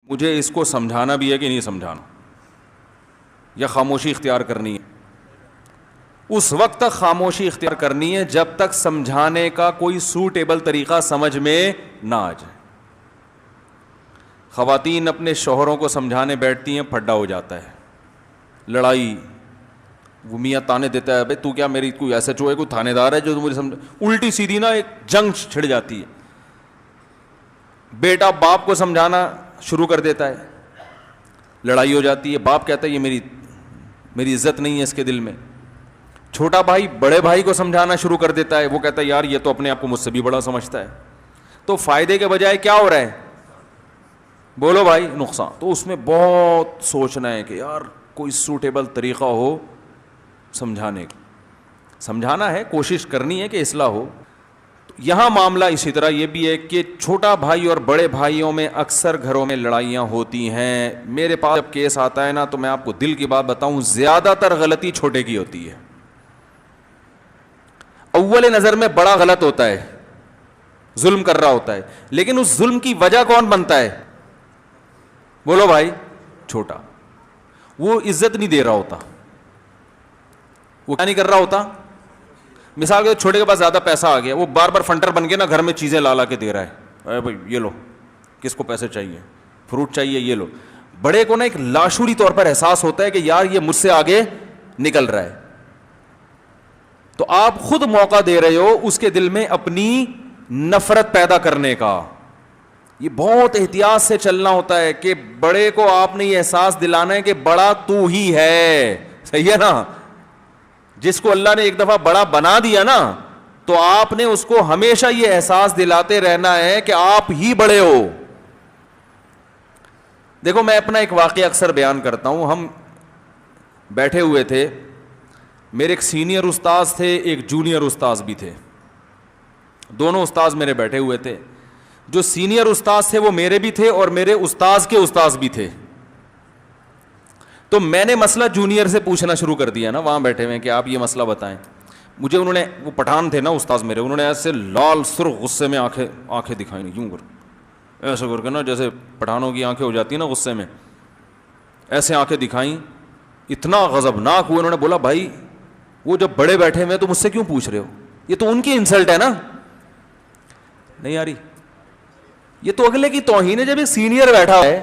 مجھے اس کو سمجھانا بھی ہے کہ نہیں سمجھانا, یا خاموشی اختیار کرنی ہے. اس وقت تک خاموشی اختیار کرنی ہے جب تک سمجھانے کا کوئی سوٹیبل طریقہ سمجھ میں نہ آ جائے. خواتین اپنے شوہروں کو سمجھانے بیٹھتی ہیں, پھڈا ہو جاتا ہے, لڑائی, وہ میاں تانے دیتا ہے, بھائی تو کیا میری کوئی ایسا چوہے کوئی تھانے دار ہے جو مجھے سمجھ, الٹی سیدھی نا ایک جنگ چھڑ جاتی ہے. بیٹا باپ کو سمجھانا شروع کر دیتا ہے, لڑائی ہو جاتی ہے. باپ کہتا ہے یہ میری عزت نہیں ہے اس کے دل میں. چھوٹا بھائی بڑے بھائی کو سمجھانا شروع کر دیتا ہے, وہ کہتا ہے یار یہ تو اپنے آپ کو مجھ سے بھی بڑا سمجھتا ہے. تو فائدے کے بجائے کیا ہو رہا ہے, بولو بھائی, نقصان. تو اس میں بہت سوچنا ہے کہ یار کوئی سوٹیبل طریقہ ہو سمجھانے کا. سمجھانا ہے, کوشش کرنی ہے کہ اصلاح ہو. یہاں معاملہ اسی طرح یہ بھی ہے کہ چھوٹا بھائی اور بڑے بھائیوں میں اکثر گھروں میں لڑائیاں ہوتی ہیں. میرے پاس جب کیس آتا ہے نا تو میں آپ کو دل کی بات بتاؤں, زیادہ تر غلطی چھوٹے کی ہوتی ہے. اول نظر میں بڑا غلط ہوتا ہے, ظلم کر رہا ہوتا ہے, لیکن اس ظلم کی وجہ کون بنتا ہے, بولو بھائی, چھوٹا. وہ عزت نہیں دے رہا ہوتا, وہ کیا نہیں کر رہا ہوتا. مثال کے چھوٹے کے پاس زیادہ پیسہ آ گیا, وہ بار بار فنٹر بن کے نا گھر میں چیزیں لا کے دے رہا ہے, اے بھائی یہ لو, کس کو پیسے چاہیے, فروٹ چاہیے, یہ لو. بڑے کو نا ایک لاشعوری طور پر احساس ہوتا ہے کہ یار یہ مجھ سے آگے نکل رہا ہے, تو آپ خود موقع دے رہے ہو اس کے دل میں اپنی نفرت پیدا کرنے کا. یہ بہت احتیاط سے چلنا ہوتا ہے کہ بڑے کو آپ نے یہ احساس دلانا ہے کہ بڑا تو ہی ہے, صحیح ہے نا. جس کو اللہ نے ایک دفعہ بڑا بنا دیا نا, تو آپ نے اس کو ہمیشہ یہ احساس دلاتے رہنا ہے کہ آپ ہی بڑے ہو. دیکھو میں اپنا ایک واقعہ اکثر بیان کرتا ہوں. ہم بیٹھے ہوئے تھے, میرے ایک سینئر استاذ تھے, ایک جونیئر استاذ بھی تھے, دونوں استاذ میرے بیٹھے ہوئے تھے. جو سینئر استاذ تھے وہ میرے بھی تھے اور میرے استاذ کے استاذ بھی تھے. تو میں نے مسئلہ جونیئر سے پوچھنا شروع کر دیا نا, وہاں بیٹھے ہوئے کہ آپ یہ مسئلہ بتائیں. مجھے انہوں نے, وہ پٹھان تھے نا استاذ میرے, انہوں نے ایسے لال سرخ غصے میں آنکھیں دکھائیں, یوں کر ایسے کر کے نا, جیسے پٹھانوں کی آنکھیں ہو جاتی ہیں نا غصے میں, ایسے آنکھیں دکھائیں, اتنا غضبناک ہوئے. انہوں نے بولا بھائی وہ جب بڑے بیٹھے ہوئے تو مجھ سے کیوں پوچھ رہے ہو, یہ تو ان کی انسلٹ ہے نا. نہیں آ رہی, یہ تو اگلے کی توہین ہے. جب ایک سینئر بیٹھا ہے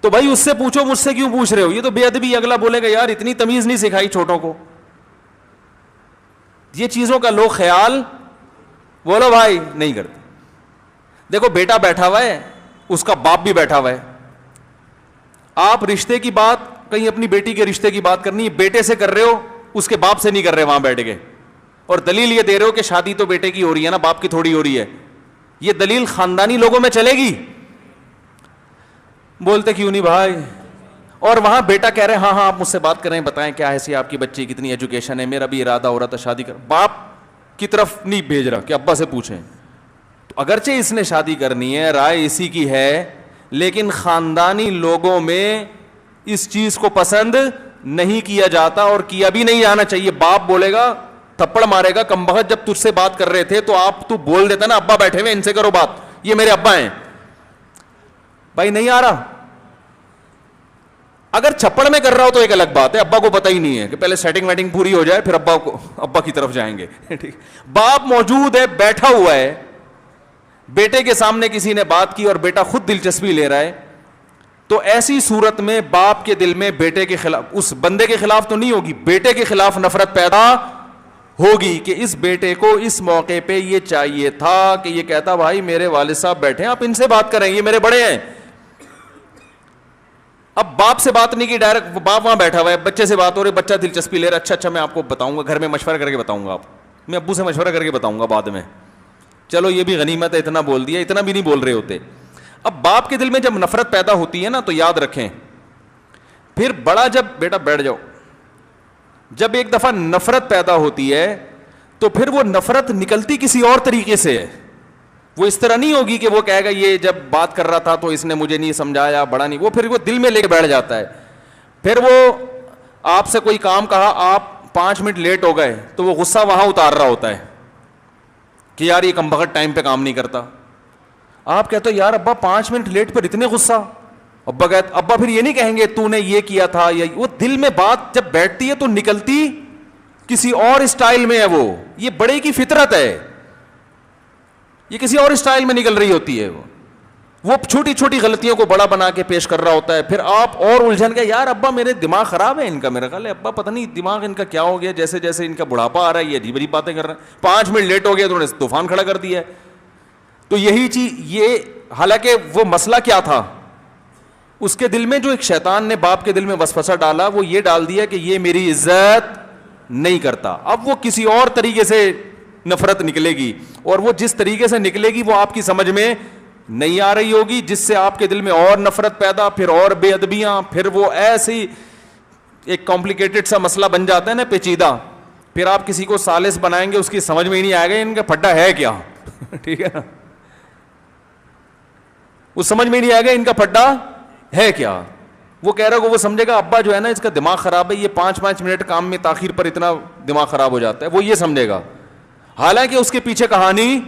تو بھائی اس سے پوچھو, مجھ سے کیوں پوچھ رہے ہو, یہ تو بے ادبی. اگلا بولے گا یار اتنی تمیز نہیں سکھائی چھوٹوں کو. یہ چیزوں کا لوگ خیال, بولو بھائی, نہیں کرتے. دیکھو بیٹا بیٹھا ہوا ہے, اس کا باپ بھی بیٹھا ہوا ہے. آپ رشتے کی بات, کہیں اپنی بیٹی کے رشتے کی بات کرنی ہے, بیٹے سے کر رہے ہو, اس کے باپ سے نہیں کر رہے وہاں بیٹھ کے, اور دلیل یہ دے رہے ہو کہ شادی تو بیٹے کی ہو رہی ہے نا, باپ کی تھوڑی ہو رہی ہے. یہ دلیل خاندانی لوگوں میں چلے گی؟ بولتے کیوں نہیں بھائی. اور وہاں بیٹا کہہ رہے ہیں ہاں آپ مجھ سے بات کریں, بتائیں کیا ہے آپ کی بچی, کتنی ایجوکیشن ہے, میرا بھی ارادہ ہو رہا تھا شادی کر. باپ کی طرف نہیں بھیج رہا کہ ابا سے پوچھیں. تو اگرچہ اس نے شادی کرنی ہے, رائے اسی کی ہے, لیکن خاندانی لوگوں میں اس چیز کو پسند نہیں کیا جاتا اور کیا بھی نہیں جانا چاہیے. باپ بولے گا, تھپڑ مارے گا, کم بخت جب تجھ سے بات کر رہے تھے تو بول دیتا نا ابا بیٹھے ہوئے ان سے کرو بات, یہ میرے ابا ہیں. بھائی نہیں آ رہا. اگر چھپڑ میں کر رہا ہو تو ایک الگ بات ہے, ابا کو پتہ ہی نہیں ہے کہ پہلے سیٹنگ ویٹنگ پوری ہو جائے پھر ابا کی طرف جائیں گے. ٹھیک, باپ موجود ہے, بیٹھا ہوا ہے, بیٹے کے سامنے کسی نے بات کی اور بیٹا خود دلچسپی لے رہا ہے, تو ایسی صورت میں باپ کے دل میں بیٹے کے خلاف, اس بندے کے خلاف تو نہیں ہوگی, بیٹے کے خلاف نفرت پیدا ہوگی کہ اس بیٹے کو اس موقع پہ یہ چاہیے تھا کہ یہ کہتا بھائی میرے والد صاحب بیٹھے ہیں, آپ ان سے بات کریں, یہ میرے بڑے ہیں. اب باپ سے بات نہیں کی, ڈائریکٹ باپ وہاں بیٹھا ہوا ہے, بچے سے بات ہو رہی, بچہ دلچسپی لے رہا, اچھا میں آپ کو بتاؤں گا, گھر میں مشورہ کر کے بتاؤں گا, آپ میں ابو سے مشورہ کر کے بتاؤں گا بعد میں, چلو یہ بھی غنیمت ہے, اتنا بول دیا, اتنا بھی نہیں بول رہے ہوتے. اب باپ کے دل میں جب نفرت پیدا ہوتی ہے نا تو یاد رکھیں, پھر بڑا جب بیٹا بیٹھ جاؤ, جب ایک دفعہ نفرت پیدا ہوتی ہے تو پھر وہ نفرت نکلتی کسی اور طریقے سے ہے. وہ اس طرح نہیں ہوگی کہ وہ کہے گا یہ جب بات کر رہا تھا تو اس نے مجھے نہیں سمجھایا, بڑا نہیں, وہ پھر وہ دل میں لے کے بیٹھ جاتا ہے. پھر وہ آپ سے کوئی کام کہا, آپ 5 منٹ لیٹ ہو گئے تو وہ غصہ وہاں اتار رہا ہوتا ہے کہ یار یہ کم بخت ٹائم پہ کام نہیں کرتا. آپ کہتے ہو یار ابا 5 منٹ لیٹ پر اتنے غصہ, ابا پھر یہ نہیں کہیں گے تو نے یہ کیا تھا، یا وہ دل میں بات جب بیٹھتی ہے تو نکلتی کسی اور اسٹائل میں ہے. وہ یہ بڑے کی فطرت ہے، یہ کسی اور اسٹائل میں نکل رہی ہوتی ہے. وہ چھوٹی چھوٹی غلطیوں کو بڑا بنا کے پیش کر رہا ہوتا ہے. پھر آپ اور الجھن گئے، یار ابا میرے دماغ خراب ہے ان کا، میرا خیال ہے ابا پتہ نہیں دماغ ان کا کیا ہو گیا، جیسے جیسے ان کا بڑھاپا آ رہا ہے یہ عجیب عجیب باتیں کر رہے ہیں. 5 منٹ لیٹ ہو گیا تو انہوں نے طوفان کھڑا کر دیا ہے. تو یہی چیز، یہ حالانکہ وہ مسئلہ کیا تھا، اس کے دل میں جو ایک شیطان نے باپ کے دل میں وسوسہ ڈالا، وہ یہ ڈال دیا کہ یہ میری عزت نہیں کرتا. اب وہ کسی اور طریقے سے نفرت نکلے گی، اور وہ جس طریقے سے نکلے گی وہ آپ کی سمجھ میں نہیں آ رہی ہوگی، جس سے آپ کے دل میں اور نفرت پیدا، پھر اور بے ادبیاں، پھر وہ ایسی ایک کمپلیکیٹڈ سا مسئلہ بن جاتا ہے نا، پیچیدہ. پھر آپ کسی کو ثالث بنائیں گے، اس کی سمجھ میں ہی نہیں آئے گا ان کا پھڈا ہے کیا. ٹھیک ہے نا، وہ سمجھ میں نہیں آئے گا ان کا پھڈا ہے کیا. وہ کہہ رہا ہوگا، وہ سمجھے گا ابا جو ہے نا اس کا دماغ خراب ہے، یہ 5 منٹ کام میں تاخیر پر اتنا دماغ خراب ہو جاتا ہے، وہ یہ سمجھے گا. حالانکہ اس کے پیچھے کہانی،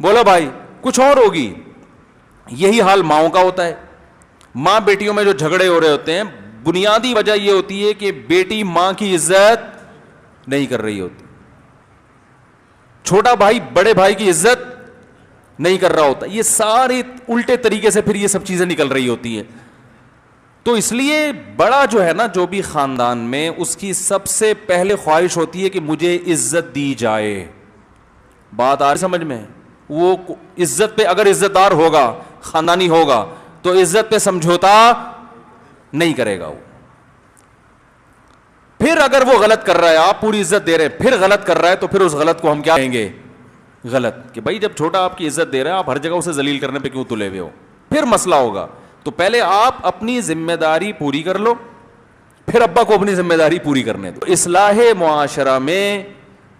بولو بھائی، کچھ اور ہوگی. یہی حال ماؤں کا ہوتا ہے. ماں بیٹیوں میں جو جھگڑے ہو رہے ہوتے ہیں، بنیادی وجہ یہ ہوتی ہے کہ بیٹی ماں کی عزت نہیں کر رہی ہوتی، چھوٹا بھائی بڑے بھائی کی عزت نہیں کر رہا ہوتا. یہ سارے الٹے طریقے سے پھر یہ سب چیزیں نکل رہی ہوتی ہیں. تو اس لیے بڑا جو ہے نا، جو بھی خاندان میں، اس کی سب سے پہلے خواہش ہوتی ہے کہ مجھے عزت دی جائے. بات آ رہی سمجھ میں؟ وہ عزت پہ اگر عزت دار ہوگا، خاندانی ہوگا، تو عزت پہ سمجھوتا نہیں کرے گا. وہ پھر اگر وہ غلط کر رہا ہے، آپ پوری عزت دے رہے ہیں، پھر غلط کر رہا ہے، تو پھر اس غلط کو ہم کیا کہیں گے؟ غلط. کہ بھائی جب چھوٹا آپ کی عزت دے رہا ہے، آپ ہر جگہ اسے ذلیل کرنے پہ کیوں تلے ہوئے ہو؟ پھر مسئلہ ہوگا. تو پہلے آپ اپنی ذمہ داری پوری کر لو، پھر ابا کو اپنی ذمہ داری پوری کرنے دو. اصلاح معاشرہ میں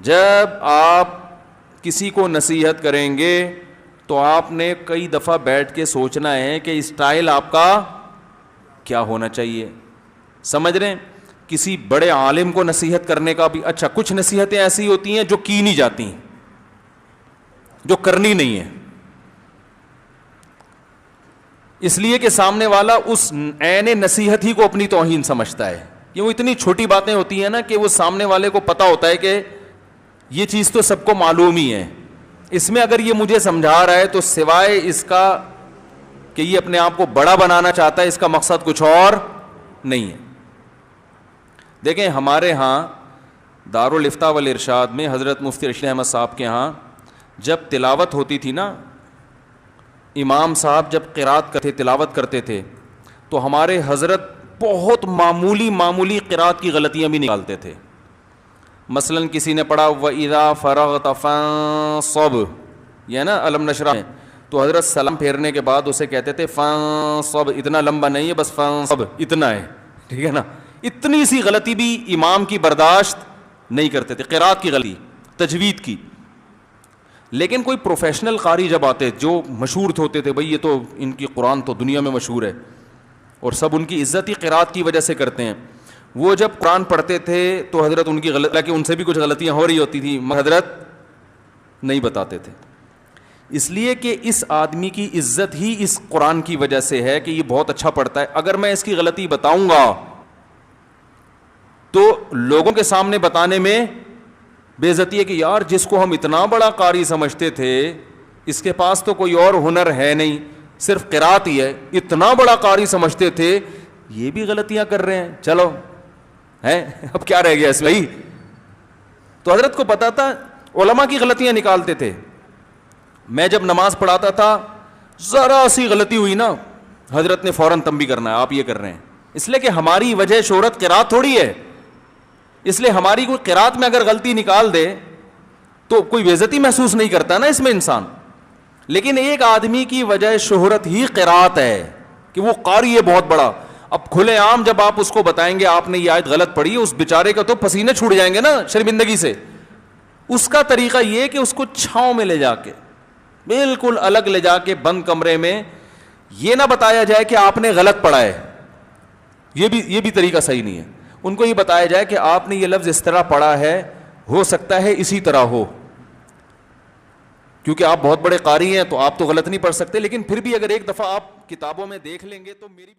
جب آپ کسی کو نصیحت کریں گے تو آپ نے کئی دفعہ بیٹھ کے سوچنا ہے کہ اسٹائل آپ کا کیا ہونا چاہیے. سمجھ رہے ہیں؟ کسی بڑے عالم کو نصیحت کرنے کا بھی، اچھا کچھ نصیحتیں ایسی ہوتی ہیں جو کی نہیں جاتی، جو کرنی نہیں ہے، اس لیے کہ سامنے والا اس عین نصیحت ہی کو اپنی توہین سمجھتا ہے. یہ وہ اتنی چھوٹی باتیں ہوتی ہیں نا کہ وہ سامنے والے کو پتا ہوتا ہے کہ یہ چیز تو سب کو معلوم ہی ہے، اس میں اگر یہ مجھے سمجھا رہا ہے تو سوائے اس کا کہ یہ اپنے آپ کو بڑا بنانا چاہتا ہے، اس کا مقصد کچھ اور نہیں ہے. دیکھیں ہمارے ہاں دارالافتاء والارشاد میں حضرت مفتی رشید احمد صاحب کے ہاں جب تلاوت ہوتی تھی نا، امام صاحب جب قرات کرتے تلاوت کرتے تھے تو ہمارے حضرت بہت معمولی قرات کی غلطیاں بھی نکالتے تھے. مثلا کسی نے پڑھا وَإِذَا فَرَغْتَ فَانصَبْ، یہ نا علم نشرہ میں، تو حضرت سلام پھیرنے کے بعد اسے کہتے تھے فانصب، اتنا لمبا نہیں ہے، بس فانصب اتنا ہے. ٹھیک ہے نا، اتنی سی غلطی بھی امام کی برداشت نہیں کرتے تھے، قرات کی غلطی، تجوید کی. لیکن کوئی پروفیشنل قاری جب آتے جو مشہور ہوتے تھے، بھئی یہ تو ان کی قرآن تو دنیا میں مشہور ہے اور سب ان کی عزت ہی قرات کی وجہ سے کرتے ہیں، وہ جب قرآن پڑھتے تھے تو حضرت ان کی غلط، کہ ان سے بھی کچھ غلطیاں ہو رہی ہوتی تھیں، حضرت نہیں بتاتے تھے. اس لیے کہ اس آدمی کی عزت ہی اس قرآن کی وجہ سے ہے کہ یہ بہت اچھا پڑھتا ہے. اگر میں اس کی غلطی بتاؤں گا تو لوگوں کے سامنے بتانے میں بے عزتی ہے کہ یار جس کو ہم اتنا بڑا قاری سمجھتے تھے، اس کے پاس تو کوئی اور ہنر ہے نہیں، صرف قرات ہی ہے، اتنا بڑا قاری سمجھتے تھے، یہ بھی غلطیاں کر رہے ہیں، چلو ہے اب کیا رہ گیا اس میں. تو حضرت کو پتا تھا، علماء کی غلطیاں نکالتے تھے. میں جب نماز پڑھاتا تھا، ذرا سی غلطی ہوئی نا، حضرت نے فوراً تنبیہ کرنا ہے آپ یہ کر رہے ہیں. اس لیے کہ ہماری وجہ شہرت قرات تھوڑی ہے، اس لیے ہماری کوئی قرات میں اگر غلطی نکال دے تو کوئی بے عزتی محسوس نہیں کرتا نا اس میں انسان. لیکن ایک آدمی کی وجہ شہرت ہی قرات ہے کہ وہ قاری ہے بہت بڑا. اب کھلے عام جب آپ اس کو بتائیں گے آپ نے یہ آیت غلط پڑھی ہے، اس بیچارے کا تو پسینے چھوٹ جائیں گے نا شرمندگی سے. اس کا طریقہ یہ کہ اس کو چھاؤں میں لے جا کے، بالکل الگ لے جا کے بند کمرے میں، یہ نہ بتایا جائے کہ آپ نے غلط پڑھا ہے، یہ بھی طریقہ صحیح نہیں ہے. ان کو یہ بتایا جائے کہ آپ نے یہ لفظ اس طرح پڑھا ہے، ہو سکتا ہے اسی طرح ہو، کیونکہ آپ بہت بڑے قاری ہیں تو آپ تو غلط نہیں پڑھ سکتے، لیکن پھر بھی اگر ایک دفعہ آپ کتابوں میں دیکھ لیں گے تو میری بھی